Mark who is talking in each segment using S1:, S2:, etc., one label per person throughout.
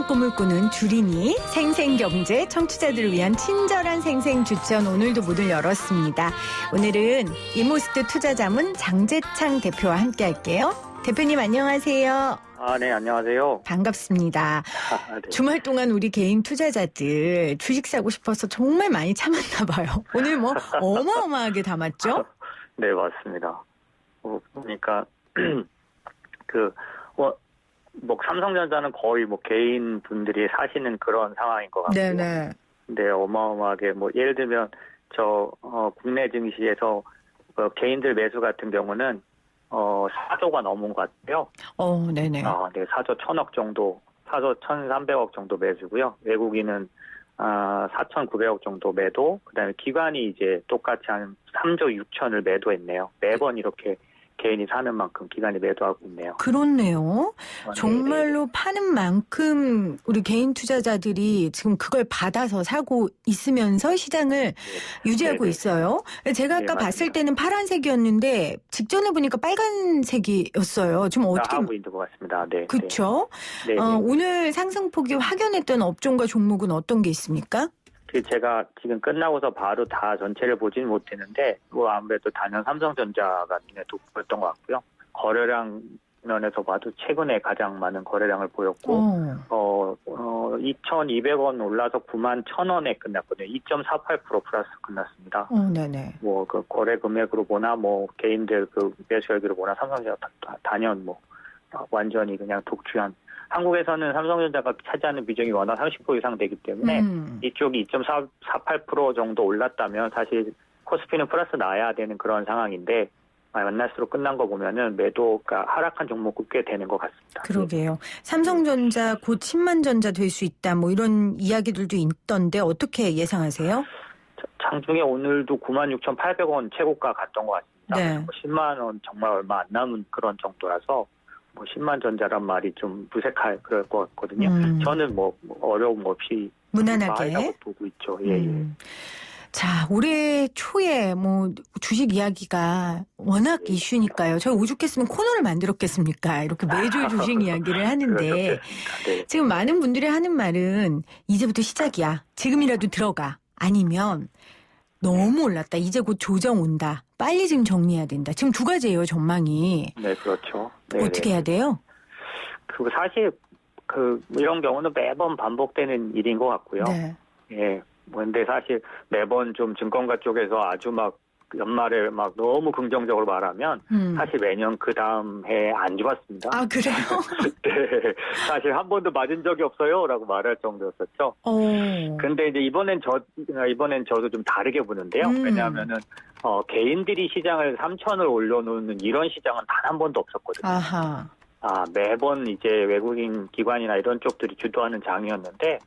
S1: 꿈을 꾸는 주린이 생생경제 청취자들을 위한 친절한 생생주천 오늘도 문을 열었습니다. 오늘은 이모스트 투자자문 장재창 대표와 함께 할게요. 대표님 안녕하세요.
S2: 네, 안녕하세요.
S1: 반갑습니다.
S2: 네.
S1: 주말 동안 우리 개인 투자자들 주식 사고 싶어서 정말 많이 참았나 봐요. 오늘 뭐 어마어마하게 담았죠?
S2: 네, 맞습니다. 보니까 삼성전자는 거의 개인 분들이 사시는 그런 상황인 것 같고요.
S1: 네네.
S2: 네, 어마어마하게 예를 들면 국내 증시에서 개인들 매수 같은 경우는 4조가 넘은 것 같아요.
S1: 네네.
S2: 네, 4조 1,000억 정도, 4조 1,300억 정도 매수고요. 외국인은 4,900억 정도 매도, 그다음에 기관이 이제 똑같이 한 3조 6천을 매도했네요. 매번 이렇게 개인이 사는 만큼 기관이 매도하고 있네요.
S1: 그렇네요.
S2: 네.
S1: 정말로 파는 만큼 우리 개인 투자자들이 지금 그걸 받아서 사고 있으면서 시장을 유지하고 있어요. 제가 아까 봤을 때는 파란색이었는데 직전에 보니까 빨간색이었어요. 좀 어떻게
S2: 하고 있는 것 같습니다. 네.
S1: 그렇죠.
S2: 네.
S1: 오늘 상승폭이 확연했던 업종과 종목은 어떤 게 있습니까?
S2: 제가 지금 끝나고서 바로 다 전체를 보지는 못했는데 아무래도 단연 삼성전자가 눈에 돋보였던 것 같고요. 거래량 면에서 봐도 최근에 가장 많은 거래량을 보였고 2,200원 올라서 91,000원에 끝났거든요. 2.48% 플러스 끝났습니다.
S1: 네네.
S2: 그 거래 금액으로 보나 개인들 그 매수액으로 보나 삼성전자 단연 완전히 그냥 독주한. 한국에서는 삼성전자가 차지하는 비중이 워낙 30% 이상 되기 때문에 이쪽이 2.48% 정도 올랐다면 사실 코스피는 플러스 나야 되는 그런 상황인데 만날수록 끝난 거 보면은 매도가 하락한 종목이 꽤 되는 것 같습니다.
S1: 그러게요. 삼성전자 곧 10만 전자 될 수 있다 이런 이야기들도 있던데 어떻게 예상하세요?
S2: 장중에 오늘도 96,800원 최고가 갔던 것 같습니다.
S1: 네.
S2: 10만 원 정말 얼마 안 남은 그런 정도라서 10만 전자란 말이 좀 무색할 그럴 것 같거든요. 저는 어려움 없이
S1: 무난하게
S2: 보고 있죠. 예.
S1: 자, 올해 초에 주식 이야기가 워낙 이슈니까요. 저희 오죽했으면 코너를 만들었겠습니까? 이렇게 매주 주식 이야기를 하는데 지금 많은 분들이 하는 말은 이제부터 시작이야. 지금이라도 들어가. 아니면 너무 올랐다. 이제 곧 조정 온다. 빨리 지금 정리해야 된다. 지금 두 가지예요, 전망이.
S2: 네, 그렇죠.
S1: 어떻게 해야 돼요?
S2: 사실 이런 경우는 매번 반복되는 일인 것 같고요.
S1: 네.
S2: 예. 근데 사실 매번 좀 증권가 쪽에서 아주 연말에 너무 긍정적으로 말하면 사실 매년 그 다음 해에 안 좋았습니다.
S1: 아, 그래요?
S2: 네. 사실 한 번도 맞은 적이 없어요라고 말할 정도였었죠. 근데 이제 이번엔 저도 좀 다르게 보는데요. 왜냐하면은 개인들이 시장을 3천을 올려놓는 이런 시장은 단 한 번도 없었거든요.
S1: 아하.
S2: 매번 이제 외국인 기관이나 이런 쪽들이 주도하는 장이었는데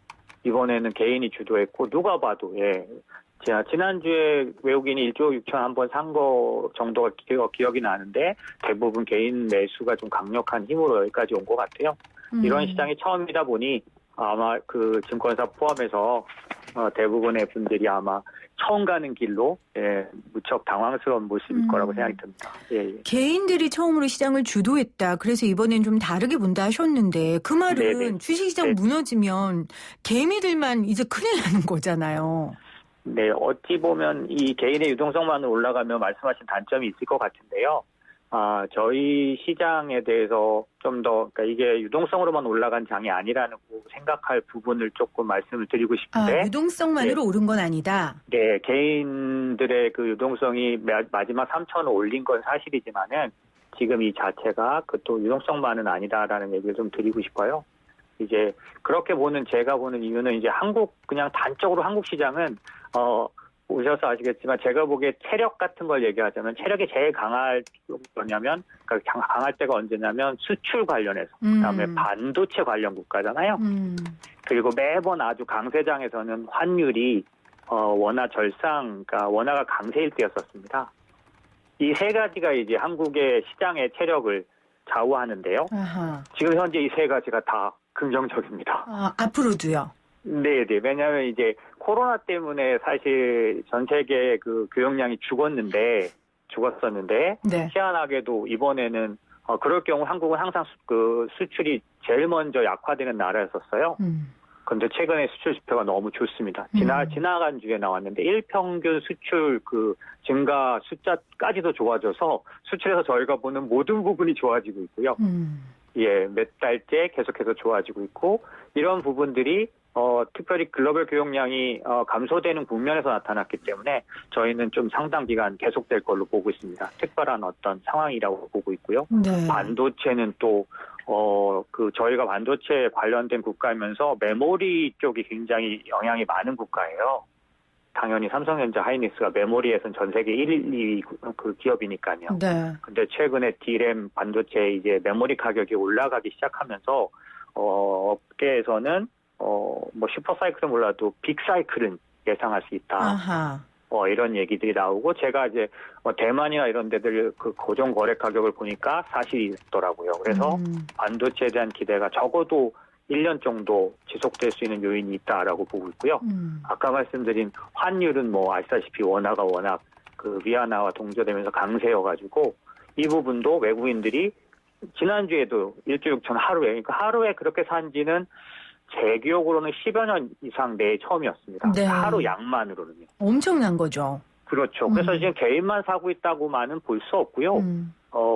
S2: 이번에는 개인이 주도했고 누가 봐도 지난주에 외국인이 1조 6천 한 번 산 거 정도가 기억이 나는데 대부분 개인 매수가 좀 강력한 힘으로 여기까지 온 것 같아요. 이런 시장이 처음이다 보니 아마 그 증권사 포함해서 대부분의 분들이 아마 처음 가는 길로 무척 당황스러운 모습일 거라고 생각이 듭니다.
S1: 개인들이 처음으로 시장을 주도했다. 그래서 이번엔 좀 다르게 본다 하셨는데 그 말은 주식시장 무너지면 개미들만 이제 큰일 나는 거잖아요.
S2: 네, 어찌 보면 이 개인의 유동성만 올라가면 말씀하신 단점이 있을 것 같은데요. 저희 시장에 대해서 좀 더, 이게 유동성으로만 올라간 장이 아니라는 생각할 부분을 조금 말씀을 드리고 싶은데.
S1: 유동성만으로 오른 건 아니다.
S2: 네, 개인들의 그 유동성이 마지막 3천을 올린 건 사실이지만은 지금 이 자체가 또 유동성만은 아니다라는 얘기를 좀 드리고 싶어요. 이제 그렇게 제가 보는 이유는 이제 그냥 단적으로 한국 시장은, 오셔서 아시겠지만 제가 보기에 체력 같은 걸 얘기하자면 체력이 제일 강할 거냐면 강할 때가 언제냐면 수출 관련해서 그다음에 반도체 관련 국가잖아요. 그리고 매번 아주 강세장에서는 환율이 원화 절상, 원화가 강세일 때였었습니다. 이 세 가지가 이제 한국의 시장의 체력을 좌우하는데요.
S1: 아하.
S2: 지금 현재 이 세 가지가 다 긍정적입니다.
S1: 앞으로도요?
S2: 네. 왜냐하면 이제 코로나 때문에 사실 전 세계 그 교역량이 죽었었는데
S1: 네.
S2: 희한하게도 이번에는 그럴 경우 한국은 항상 수출이 제일 먼저 약화되는 나라였었어요. 그런데 최근에 수출 지표가 너무 좋습니다. 지나간 주에 나왔는데 일평균 수출 증가 숫자까지도 좋아져서 수출에서 저희가 보는 모든 부분이 좋아지고 있고요. 예, 몇 달째 계속해서 좋아지고 있고 이런 부분들이 특별히 글로벌 교역량이 감소되는 국면에서 나타났기 때문에 저희는 좀 상당 기간 계속될 걸로 보고 있습니다. 특별한 어떤 상황이라고 보고 있고요.
S1: 네.
S2: 반도체는 또 저희가 반도체 관련된 국가이면서 메모리 쪽이 굉장히 영향이 많은 국가예요. 당연히 삼성전자 하이닉스가 메모리에서는 전 세계 1, 2위 그 기업이니까요.
S1: 네.
S2: 근데 최근에 D램 반도체 이제 메모리 가격이 올라가기 시작하면서 업계에서는 뭐 슈퍼사이클은 몰라도 빅사이클은 예상할 수 있다.
S1: 아하.
S2: 이런 얘기들이 나오고 제가 이제 대만이나 이런 데들 그 고정 거래 가격을 보니까 사실이 있더라고요. 그래서 반도체에 대한 기대가 적어도 1년 정도 지속될 수 있는 요인이 있다라고 보고 있고요. 아까 말씀드린 환율은 뭐 아시다시피 원화가 워낙 그 위안화와 동조되면서 강세여가지고 이 부분도 외국인들이 지난주에도 1조 6천 그러니까 하루에 그렇게 산지는 제 기억으로는 10여 년 이상 내에 처음이었습니다.
S1: 네.
S2: 하루 양만으로는요.
S1: 엄청난 거죠.
S2: 그렇죠. 그래서 지금 개인만 사고 있다고만은 볼 수 없고요.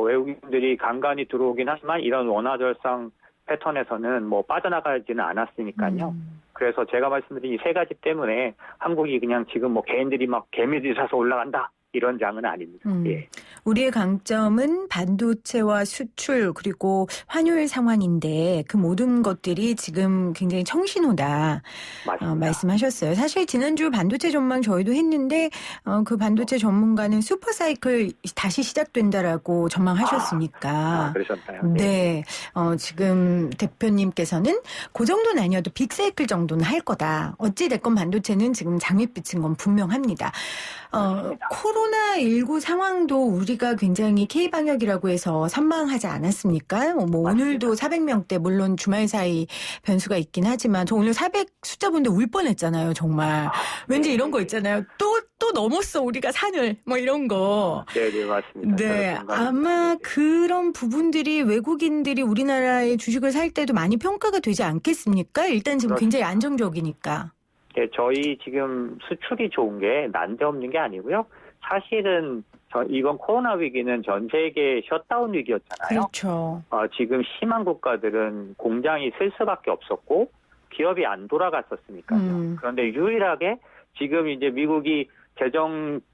S2: 외국인들이 간간히 들어오긴 하지만 이런 원화절상 패턴에서는 뭐 빠져나가지는 않았으니까요. 그래서 제가 말씀드린 이 세 가지 때문에 한국이 그냥 지금 뭐 개인들이 막 개미들이 사서 올라간다. 이런 장은 아닙니다. 예.
S1: 우리의 강점은 반도체와 수출 그리고 환율 상황인데 그 모든 것들이 지금 굉장히 청신호다 말씀하셨어요. 사실 지난주 반도체 전망 저희도 했는데 그 반도체 전문가는 슈퍼사이클 다시 시작된다라고 전망하셨으니까.
S2: 그러셨나요?
S1: 네. 지금 대표님께서는 그 정도는 아니어도 빅사이클 정도는 할 거다. 어찌됐건 반도체는 지금 장밋빛인 건 분명합니다. 코로나19 상황도 우리가 굉장히 K방역이라고 해서 선방하지 않았습니까? 뭐 오늘도 400명대 물론 주말 사이 변수가 있긴 하지만 저 오늘 400 숫자 보는데 울 뻔했잖아요. 정말. 왠지 이런 거 있잖아요. 또 넘었어 우리가 산을 뭐 이런 거.
S2: 네, 맞습니다.
S1: 네, 아마 그런 부분들이 외국인들이 우리나라의 주식을 살 때도 많이 평가가 되지 않겠습니까? 일단 지금 굉장히 안정적이니까.
S2: 네, 저희 지금 수출이 좋은 게 난데없는 게 아니고요. 사실은 이번 코로나 위기는 전 세계 셧다운 위기였잖아요.
S1: 그렇죠.
S2: 지금 심한 국가들은 공장이 쓸 수밖에 없었고 기업이 안 돌아갔었으니까요. 그런데 유일하게 지금 이제 미국이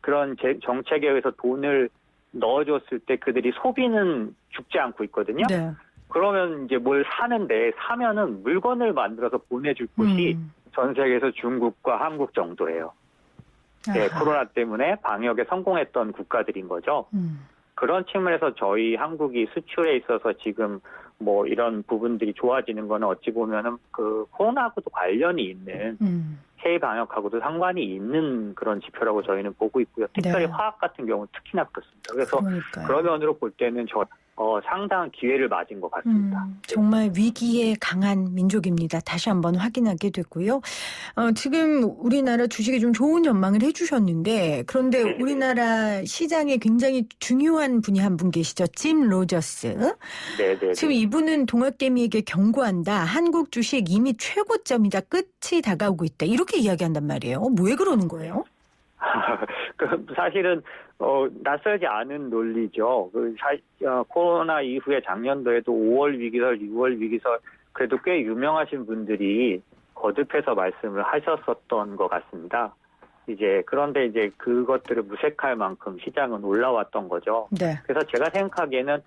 S2: 그런 정책에 의해서 돈을 넣어줬을 때 그들이 소비는 죽지 않고 있거든요.
S1: 네.
S2: 그러면 이제 뭘 사면은 물건을 만들어서 보내줄 곳이 전 세계에서 중국과 한국 정도예요. 네, 코로나 때문에 방역에 성공했던 국가들인 거죠. 그런 측면에서 저희 한국이 수출에 있어서 지금 뭐 이런 부분들이 좋아지는 거는 어찌 보면은 그 코로나하고도 관련이 있는 K 방역하고도 상관이 있는 그런 지표라고 저희는 보고 있고요. 특별히
S1: 네.
S2: 화학 같은 경우는 특히나 그렇습니다. 그래서
S1: 그러니까요.
S2: 그런 면으로 볼 때는 상당한 기회를 맞은 것 같습니다.
S1: 정말 위기에 강한 민족입니다. 다시 한번 확인하게 됐고요. 지금 우리나라 주식이 좀 좋은 전망을 해주셨는데 그런데 우리나라 시장에 굉장히 중요한 분이 한 분 계시죠. 짐 로저스.
S2: 네.
S1: 지금 이분은 동학개미에게 경고한다. 한국 주식 이미 최고점이다. 끝이 다가오고 있다. 이렇게 이야기한단 말이에요. 왜 그러는 거예요?
S2: 사실은 낯설지 않은 논리죠. 코로나 이후에 작년도에도 5월 위기설, 6월 위기설 그래도 꽤 유명하신 분들이 거듭해서 말씀을 하셨었던 것 같습니다. 그런데 그것들을 무색할 만큼 시장은 올라왔던 거죠. 네. 그래서 제가 생각하기에는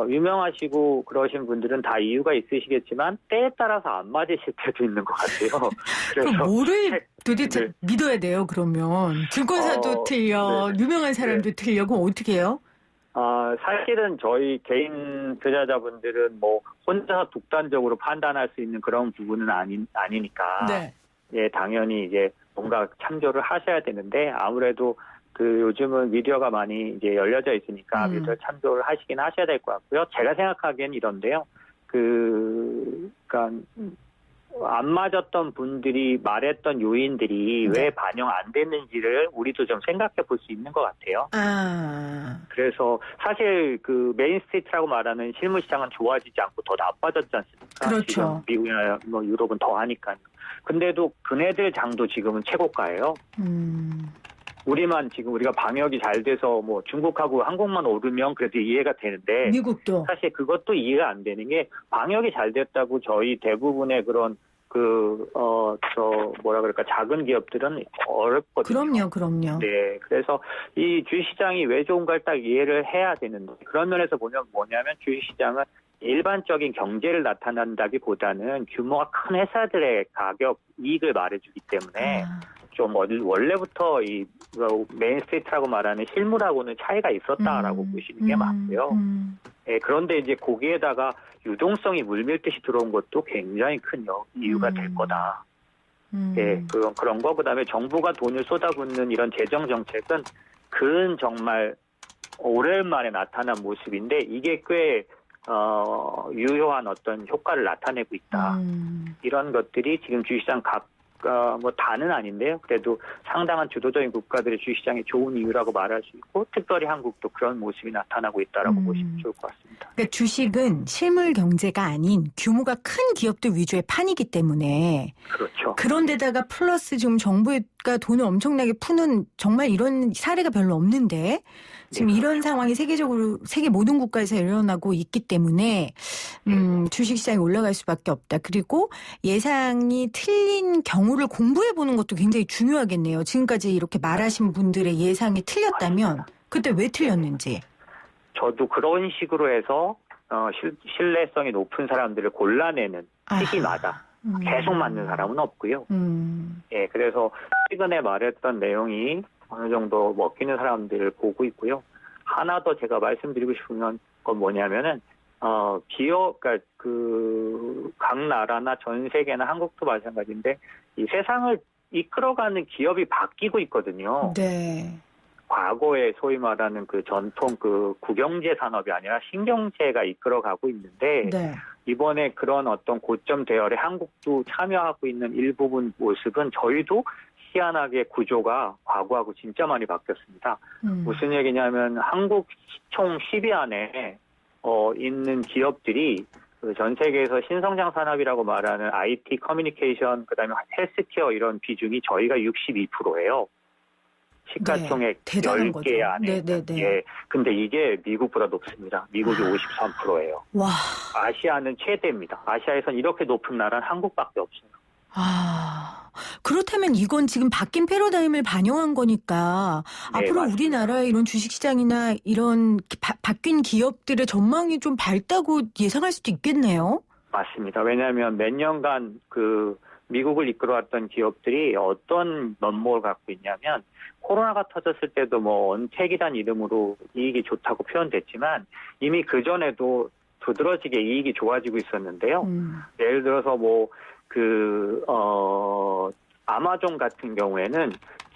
S2: 유명하시고 그러신 분들은 다 이유가 있으시겠지만 때에 따라서 안 맞으실 때도 있는 것 같아요.
S1: 그래서 뭐를 도대체 믿어야 돼요? 그러면 증권사도 틀려, 유명한 사람도 틀려. 그럼 어떻게 해요?
S2: 사실은 저희 개인 투자자분들은 뭐 혼자 독단적으로 판단할 수 있는 그런 부분은 아니니까. 네. 예, 당연히 뭔가 참조를 하셔야 되는데 아무래도 요즘은 미디어가 많이 열려져 있으니까 미디어 참조를 하시긴 하셔야 될 것 같고요. 제가 생각하기엔 이런데요. 그러니까 안 맞았던 분들이 말했던 요인들이
S1: 네.
S2: 왜 반영 안 됐는지를 우리도 좀 생각해 볼 수 있는 것 같아요.
S1: 아,
S2: 그래서 사실 그 메인스트리트라고 말하는 실물 시장은 좋아지지 않고 더 나빠졌지 않습니까?
S1: 그렇죠.
S2: 지금 미국이나 뭐 유럽은 더 하니까. 근데도 그네들 장도 지금은 최고가예요. 우리만 지금 우리가 방역이 잘 돼서 뭐 중국하고 한국만 오르면 그래도 이해가 되는데
S1: 미국도.
S2: 사실 그것도 이해가 안 되는 게 방역이 잘 됐다고 저희 대부분의 그런 뭐라 그럴까 작은 기업들은 어렵거든요.
S1: 그럼요.
S2: 네, 그래서 이 주식시장이 왜 좋은가를 딱 이해를 해야 되는데 그런 면에서 보면 뭐냐면 주식시장은 일반적인 경제를 나타난다기보다는 규모가 큰 회사들의 가격 이익을 말해주기 때문에 좀 원래부터 이 메인스트리트라고 말하는 실물하고는 차이가 있었다라고 보시는 게 맞고요. 예, 그런데 이제 거기에다가 유동성이 물밀듯이 들어온 것도 굉장히 큰 이유가 될 거다. 예, 그런 거. 그다음에 정부가 돈을 쏟아붓는 이런 재정 정책은 정말 오랜만에 나타난 모습인데 이게 꽤 유효한 어떤 효과를 나타내고 있다. 이런 것들이 지금 주식시장 뭐 다는 아닌데요. 그래도 상당한 주도적인 국가들의 주식시장이 좋은 이유라고 말할 수 있고 특별히 한국도 그런 모습이 나타나고 있다라고 보시면 좋을 것 같습니다.
S1: 그러니까 주식은 실물 경제가 아닌 규모가 큰 기업들 위주의 판이기 때문에
S2: 그렇죠.
S1: 그런데다가 플러스 지금 정부가 돈을 엄청나게 푸는 정말 이런 사례가 별로 없는데 지금 이런 상황이 세계적으로 세계 모든 국가에서 일어나고 있기 때문에 주식시장이 올라갈 수밖에 없다. 그리고 예상이 틀린 경우를 공부해 보는 것도 굉장히 중요하겠네요. 지금까지 이렇게 말하신 분들의 예상이 틀렸다면 그때 왜 틀렸는지.
S2: 저도 그런 식으로 해서 신뢰성이 높은 사람들을 골라내는 시기마다 계속 맞는 사람은 없고요. 예, 그래서 최근에 말했던 내용이 어느 정도 먹히는 사람들을 보고 있고요. 하나 더 제가 말씀드리고 싶은 건 뭐냐면은 그러니까 각 나라나 전 세계나 한국도 마찬가지인데 이 세상을 이끌어가는 기업이 바뀌고 있거든요.
S1: 네.
S2: 과거에 소위 말하는 그 전통 국영제 산업이 아니라 신경제가 이끌어가고 있는데
S1: 네.
S2: 이번에 그런 어떤 고점 대열에 한국도 참여하고 있는 일부분 모습은 저희도 희한하게 구조가 과거하고 진짜 많이 바뀌었습니다. 무슨 얘기냐면 한국 시총 10위 안에 있는 기업들이 전 세계에서 신성장 산업이라고 말하는 IT, 커뮤니케이션, 그다음에 헬스케어 이런 비중이 저희가 62%예요. 시가총액 10개 안에. 예. 근데 이게 미국보다 높습니다. 미국이 53%예요.
S1: 와.
S2: 아시아는 최대입니다. 아시아에선 이렇게 높은 나라는 한국밖에 없어요.
S1: 그렇다면 이건 지금 바뀐 패러다임을 반영한 거니까
S2: 네,
S1: 앞으로
S2: 맞습니다.
S1: 우리나라의 이런 주식시장이나 이런 바뀐 기업들의 전망이 좀 밝다고 예상할 수도 있겠네요.
S2: 맞습니다. 왜냐하면 몇 년간 미국을 이끌어왔던 기업들이 어떤 면목을 갖고 있냐면 코로나가 터졌을 때도 뭐 언택이란 이름으로 이익이 좋다고 표현됐지만 이미 그전에도 두드러지게 이익이 좋아지고 있었는데요. 예를 들어서 아마존 같은 경우에는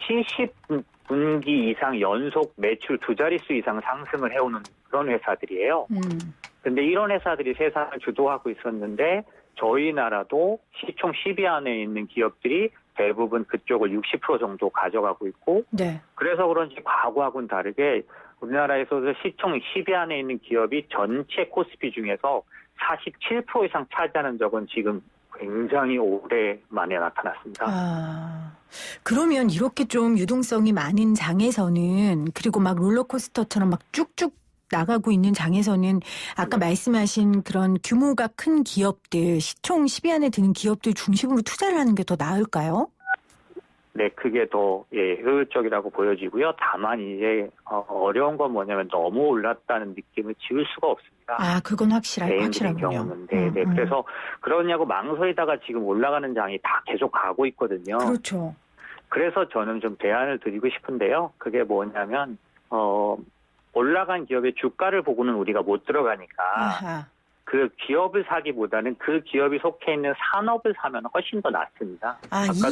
S2: 70분기 이상 연속 매출 2자릿수 이상 상승을 해오는 그런 회사들이에요. 근데 이런 회사들이 세상을 주도하고 있었는데 저희 나라도 시총 10위 안에 있는 기업들이 대부분 그쪽을 60% 정도 가져가고 있고
S1: 네.
S2: 그래서 그런지 과거하고는 다르게 우리나라에서도 시총 10위 안에 있는 기업이 전체 코스피 중에서 47% 이상 차지하는 적은 지금 굉장히 오래만에 나타났습니다.
S1: 그러면 이렇게 좀 유동성이 많은 장에서는 그리고 막 롤러코스터처럼 막 쭉쭉 나가고 있는 장에서는 아까 말씀하신 그런 규모가 큰 기업들, 시총 10위 안에 드는 기업들 중심으로 투자를 하는 게 더 나을까요?
S2: 네, 그게 더 효율적이라고 보여지고요. 다만 이제 어려운 건 뭐냐면 너무 올랐다는 느낌을 지울 수가 없습니다.
S1: 그건 확실하군요.
S2: 경우는. 네. 그래서 그러냐고 망설이다가 지금 올라가는 장이 다 계속 가고 있거든요.
S1: 그렇죠.
S2: 그래서 저는 좀 대안을 드리고 싶은데요. 그게 뭐냐면 올라간 기업의 주가를 보고는 우리가 못 들어가니까 그 기업을 사기보다는 그 기업이 속해 있는 산업을 사면 훨씬 더 낫습니다.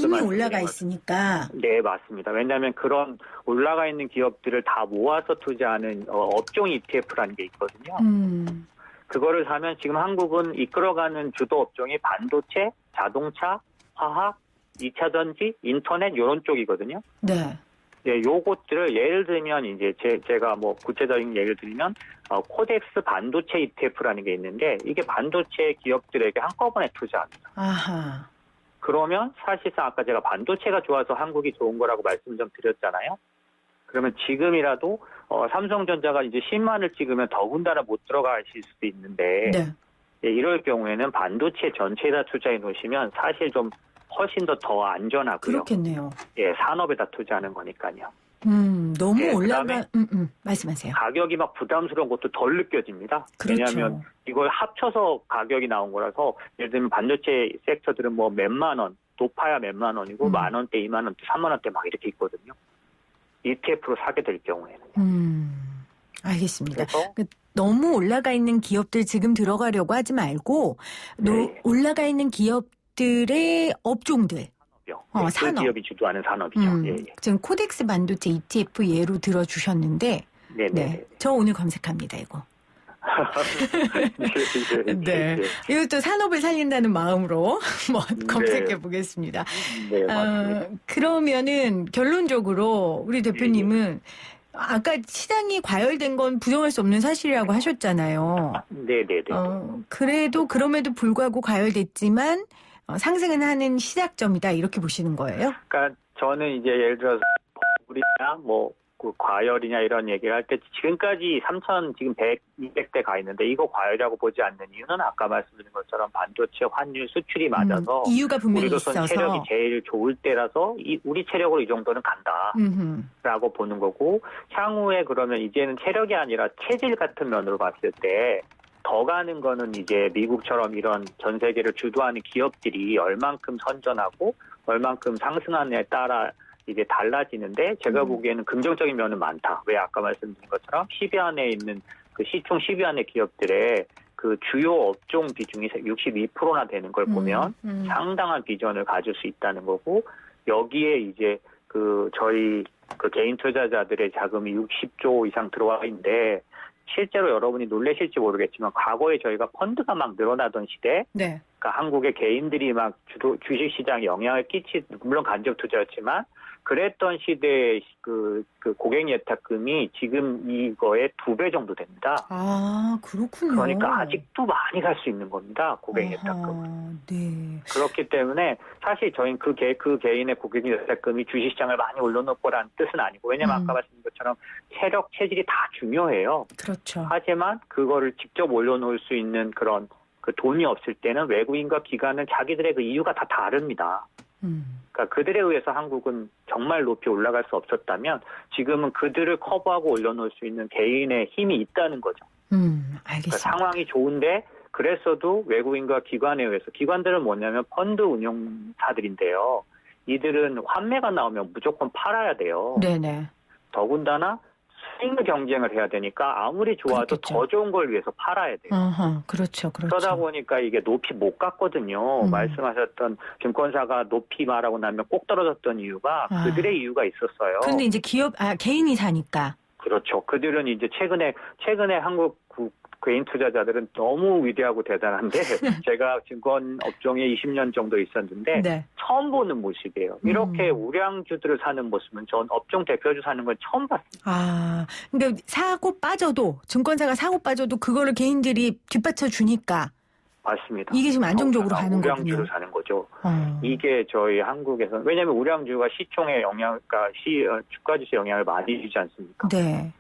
S1: 이미 올라가 있으니까.
S2: 네, 맞습니다. 왜냐하면 그런 올라가 있는 기업들을 다 모아서 투자하는 업종 ETF라는 게 있거든요. 그거를 사면 지금 한국은 이끌어가는 주도 업종이 반도체, 자동차, 화학, 2차 전지, 인터넷 이런 쪽이거든요.
S1: 네.
S2: 예, 요것들을 예를 들면 이제 제가 뭐 구체적인 예를 들면 코덱스 반도체 ETF라는 게 있는데 이게 반도체 기업들에게 한꺼번에 투자합니다.
S1: 아하.
S2: 그러면 사실상 아까 제가 반도체가 좋아서 한국이 좋은 거라고 말씀 좀 드렸잖아요. 그러면 지금이라도 삼성전자가 이제 10만을 찍으면 더군다나 못 들어가실 수도 있는데
S1: 네.
S2: 예, 이럴 경우에는 반도체 전체에다 투자해 놓으시면 사실 좀 훨씬 더 안전하고요.
S1: 그렇겠네요.
S2: 예, 산업에다 투자하는 거니까요.
S1: 너무
S2: 예,
S1: 올라가, 말씀하세요.
S2: 가격이 막 부담스러운 것도 덜 느껴집니다.
S1: 그렇죠.
S2: 왜냐하면 이걸 합쳐서 가격이 나온 거라서 예를 들면 반도체 섹터들은 뭐 몇만 원, 높아야 몇만 원이고 만 원대, 2만 원대, 3만 원대 막 이렇게 있거든요. ETF로 사게 될 경우에는.
S1: 알겠습니다.
S2: 그래서
S1: 너무 올라가 있는 기업들 지금 들어가려고 하지 말고
S2: 네.
S1: 올라가 있는 기업들의 업종들.
S2: 그
S1: 산업.
S2: 기업이 주도하는 산업이죠. 예, 예.
S1: 지금 코덱스 반도체 ETF 예로 들어주셨는데 네. 저 오늘 검색합니다, 이거. 네. 이것도 산업을 살린다는 마음으로 검색해 보겠습니다.
S2: 네, 맞습니다.
S1: 그러면은 결론적으로 우리 대표님은 아까 시장이 과열된 건 부정할 수 없는 사실이라고 하셨잖아요.
S2: 네네네.
S1: 그래도 그럼에도 불구하고 과열됐지만 상승은 하는 시작점이다 이렇게 보시는 거예요?
S2: 그러니까 저는 이제 예를 들어서 우리나 뭐 그 과열이냐 이런 얘기를 할 때 지금까지 3,000 지금 100, 200대 가 있는데 이거 과열이라고 보지 않는 이유는 아까 말씀드린 것처럼 반도체 환율 수출이 맞아서
S1: 이유가 분명히
S2: 우리로선
S1: 있어서
S2: 체력이 제일 좋을 때라서 우리 체력으로 이 정도는 간다라고 보는 거고 향후에 그러면 이제는 체력이 아니라 체질 같은 면으로 봤을 때 더 가는 거는 이제 미국처럼 이런 전 세계를 주도하는 기업들이 얼만큼 선전하고 얼만큼 상승하느냐에 따라 이제 달라지는데 제가 보기에는 긍정적인 면은 많다. 왜 아까 말씀드린 것처럼 10위 안에 있는 그 시총 10위 안에 기업들의 그 주요 업종 비중이 62%나 되는 걸 보면 상당한 비전을 가질 수 있다는 거고 여기에 이제 그 저희 그 개인 투자자들의 자금이 60조 이상 들어와 있는데 실제로 여러분이 놀라실지 모르겠지만 과거에 저희가 펀드가 막 늘어나던 시대,
S1: 네.
S2: 그러니까 한국의 개인들이 막 주식시장에 영향을 물론 간접 투자였지만 그랬던 시대의 그 고객 예탁금이 지금 이거의 2배 정도 됩니다.
S1: 아, 그렇군요.
S2: 그러니까 아직도 많이 갈 수 있는 겁니다. 고객 예탁금.
S1: 네.
S2: 그렇기 때문에 사실 저희는 그 개인의 고객 예탁금이 주식시장을 많이 올려놓을 거라는 뜻은 아니고 왜냐면 아까 말씀드린 것처럼 체질이 다 중요해요.
S1: 그렇죠.
S2: 하지만 그거를 직접 올려놓을 수 있는 그런 그 돈이 없을 때는 외국인과 기관은 자기들의 그 이유가 다 다릅니다. 그러니까 그들에 의해서 한국은 정말 높이 올라갈 수 없었다면 지금은 그들을 커버하고 올려놓을 수 있는 개인의 힘이 있다는 거죠.
S1: 알겠습니다.
S2: 그러니까 상황이 좋은데 그랬어도 외국인과 기관에 의해서 기관들은 뭐냐면 펀드 운용사들인데요. 이들은 환매가 나오면 무조건 팔아야 돼요.
S1: 네네.
S2: 더군다나 수익 경쟁을 해야 되니까 아무리 좋아도
S1: 그렇겠죠.
S2: 더 좋은 걸 위해서 팔아야 돼요.
S1: 그렇죠.
S2: 그러다 보니까 이게 높이 못 갔거든요. 말씀하셨던 증권사가 높이 말하고 나면 꼭 떨어졌던 이유가 그들의 이유가 있었어요.
S1: 근데 이제 개인이 사니까.
S2: 그렇죠. 그들은 이제 최근에 한국 개인 투자자들은 너무 위대하고 대단한데 제가 증권 업종에 20년 정도 있었는데
S1: 네.
S2: 처음 보는 모습이에요. 이렇게 우량주들을 사는 모습은 전 업종 대표주 사는 건 처음 봤습니다.
S1: 그러니까 증권사가 사고 빠져도 그거를 개인들이 뒷받쳐 주니까.
S2: 맞습니다.
S1: 이게 지금 안정적으로 가는 거군요.
S2: 우량주를 사는 거죠. 이게 저희 한국에서는 왜냐하면 우량주가 시총에 그러니까 주가지수에 영향을 많이 주지 않습니까?
S1: 네.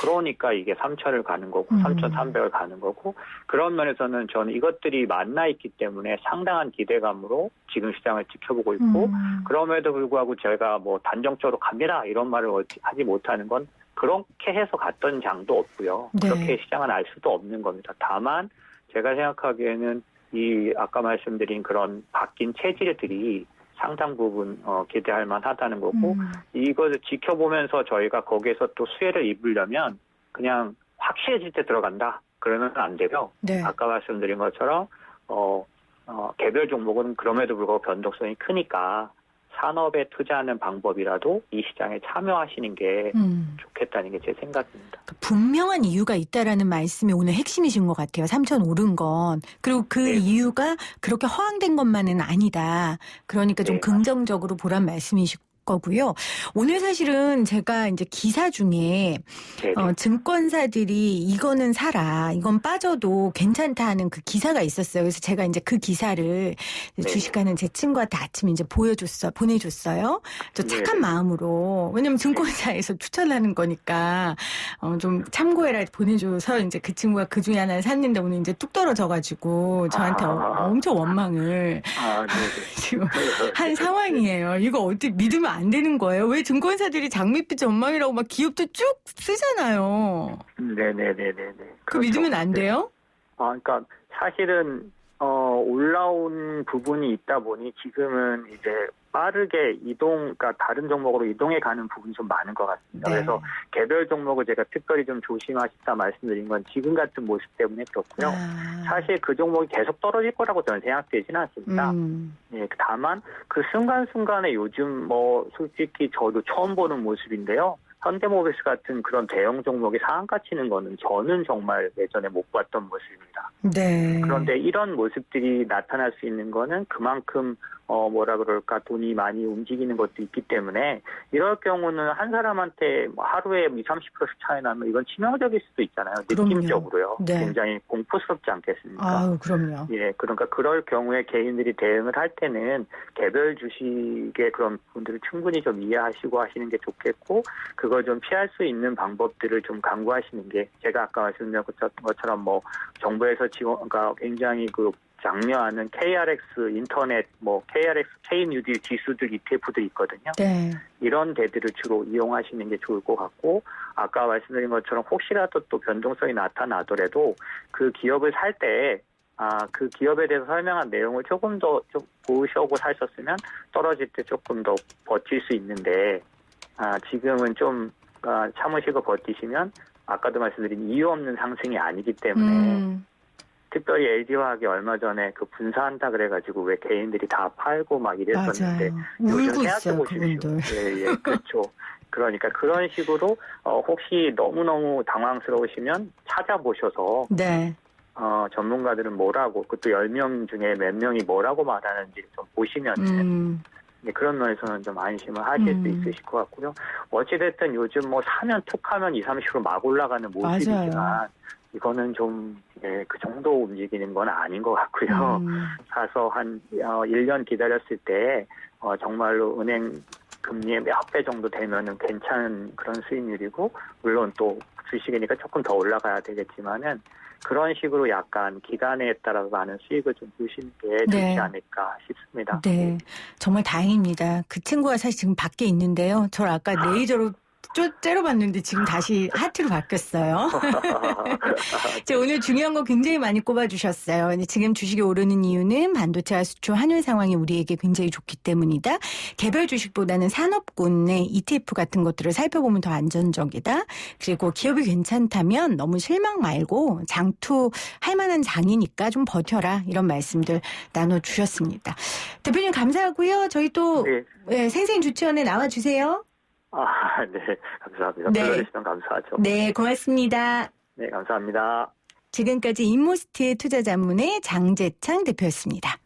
S2: 그러니까 이게 3,000을 가는 거고 3,300을 가는 거고 그런 면에서는 저는 이것들이 만나 있기 때문에 상당한 기대감으로 지금 시장을 지켜보고 있고 그럼에도 불구하고 제가 뭐 단정적으로 갑니다 이런 말을 하지 못하는 건 그렇게 해서 갔던 장도 없고요.
S1: 네.
S2: 그렇게 시장은 알 수도 없는 겁니다. 다만 제가 생각하기에는 이 아까 말씀드린 그런 바뀐 체질들이 상당 부분 기대할 만하다는 거고 이것을 지켜보면서 저희가 거기에서 또 수혜를 입으려면 그냥 확실해질 때 들어간다 그러면 안 되고요.
S1: 네.
S2: 아까 말씀드린 것처럼 개별 종목은 그럼에도 불구하고 변동성이 크니까 산업에 투자하는 방법이라도 이 시장에 참여하시는 게 좋겠다는 게 제 생각입니다.
S1: 분명한 이유가 있다라는 말씀이 오늘 핵심이신 것 같아요. 3천 오른 건. 그리고 그
S2: 네.
S1: 이유가 그렇게 허황된 것만은 아니다. 그러니까 좀
S2: 네,
S1: 긍정적으로 보란 말씀이실 거고요. 오늘 사실은 제가 이제 기사 중에
S2: 네네.
S1: 증권사들이 이거는 사라, 이건 빠져도 괜찮다 하는 그 기사가 있었어요. 그래서 제가 이제 그 기사를 주식하는 제 친구한테 아침에 이제 보내줬어요. 저 착한 마음으로. 왜냐면 증권사에서 추천하는 거니까 좀 참고해라 보내줘서 이제 그 친구가 그 중에 하나를 샀는데 오늘 이제 뚝 떨어져가지고 저한테 엄청 원망을 지금 한 상황이에요. 이거 어떻게 믿으면 안 되는 거예요? 왜 증권사들이 장밋빛 전망이라고 막 기업도 쭉 쓰잖아요.
S2: 네네네네네.
S1: 그 믿으면 안 돼요?
S2: 그러니까 사실은 올라온 부분이 있다 보니 지금은 이제 빠르게 그러니까 다른 종목으로 이동해 가는 부분이 좀 많은 것 같습니다.
S1: 네.
S2: 그래서 개별 종목을 제가 특별히 좀 조심하시다 말씀드린 건 지금 같은 모습 때문에 그렇고요. 사실 그 종목이 계속 떨어질 거라고 저는 생각되지는 않습니다. 예, 다만 그 순간순간에 요즘 솔직히 저도 처음 보는 모습인데요. 현대모비스 같은 그런 대형 종목이 상한가 치는 거는 저는 정말 예전에 못 봤던 모습입니다.
S1: 네.
S2: 그런데 이런 모습들이 나타날 수 있는 거는 그만큼 돈이 많이 움직이는 것도 있기 때문에 이럴 경우는 한 사람한테 하루에 20, 30%씩 차이 나면 이건 치명적일 수도 있잖아요.
S1: 그럼요.
S2: 느낌적으로요.
S1: 네.
S2: 굉장히 공포스럽지 않겠습니까?
S1: 아유, 그럼요.
S2: 예, 그러니까 그럴 경우에 개인들이 대응을 할 때는 개별 주식의 그런 부분들을 충분히 좀 이해하시고 하시는 게 좋겠고 그걸 좀 피할 수 있는 방법들을 좀 강구하시는 게 제가 아까 말씀드린 것처럼 정부에서 그러니까 굉장히 장려하는 KRX 인터넷, KRX, K뉴딜 지수들 ETF들이 있거든요.
S1: 네.
S2: 이런 데들을 주로 이용하시는 게 좋을 것 같고, 아까 말씀드린 것처럼 혹시라도 또 변동성이 나타나더라도 그 기업을 살 때, 그 기업에 대해서 설명한 내용을 조금 더 좀 보시고 사셨으면 떨어질 때 조금 더 버틸 수 있는데, 지금은 좀 참으시고 버티시면 아까도 말씀드린 이유 없는 상승이 아니기 때문에 특별히 LG화학이 얼마 전에 분사한다 그래가지고 왜 개인들이 다 팔고 막 이랬었는데
S1: 맞아요.
S2: 요즘
S1: 울고 있어요,
S2: 생각해보십시오.
S1: 그분들.
S2: 예, 그렇죠. 그러니까 그런 식으로 혹시 너무너무 당황스러우시면 찾아보셔서
S1: 네.
S2: 전문가들은 뭐라고 그것도 10명 중에 몇 명이 뭐라고 말하는지 좀 보시면은 그런 면에서는 좀 안심을 하실 수 있으실 것 같고요. 어찌됐든 요즘 사면 툭하면 20, 30% 막 올라가는 모습이지만
S1: 맞아요.
S2: 이거는 좀 그 정도 움직이는 건 아닌 것 같고요. 사서 한 1년 기다렸을 때 정말로 은행 금리의 몇 배 정도 되면은 괜찮은 그런 수익률이고 물론 또 주식이니까 조금 더 올라가야 되겠지만은 그런 식으로 약간 기간에 따라서 많은 수익을 좀 보시는 게 좋지 않을까 싶습니다.
S1: 네. 정말 다행입니다. 그 친구가 사실 지금 밖에 있는데요. 저를 아까 레이저로 째려봤는데 지금 다시 하트로 바뀌었어요. 제가 오늘 중요한 거 굉장히 많이 꼽아주셨어요. 지금 주식이 오르는 이유는 반도체와 수출 환율 상황이 우리에게 굉장히 좋기 때문이다. 개별 주식보다는 산업군의 ETF 같은 것들을 살펴보면 더 안전적이다. 그리고 기업이 괜찮다면 너무 실망 말고 장투할 만한 장이니까 좀 버텨라. 이런 말씀들 나눠주셨습니다. 대표님 감사하고요. 저희 또 생생 주치원에 나와주세요.
S2: 네. 감사합니다.
S1: 네.
S2: 불러주시면 감사하죠.
S1: 네, 고맙습니다.
S2: 네, 감사합니다.
S1: 지금까지 인모스트 투자자문의 장재창 대표였습니다.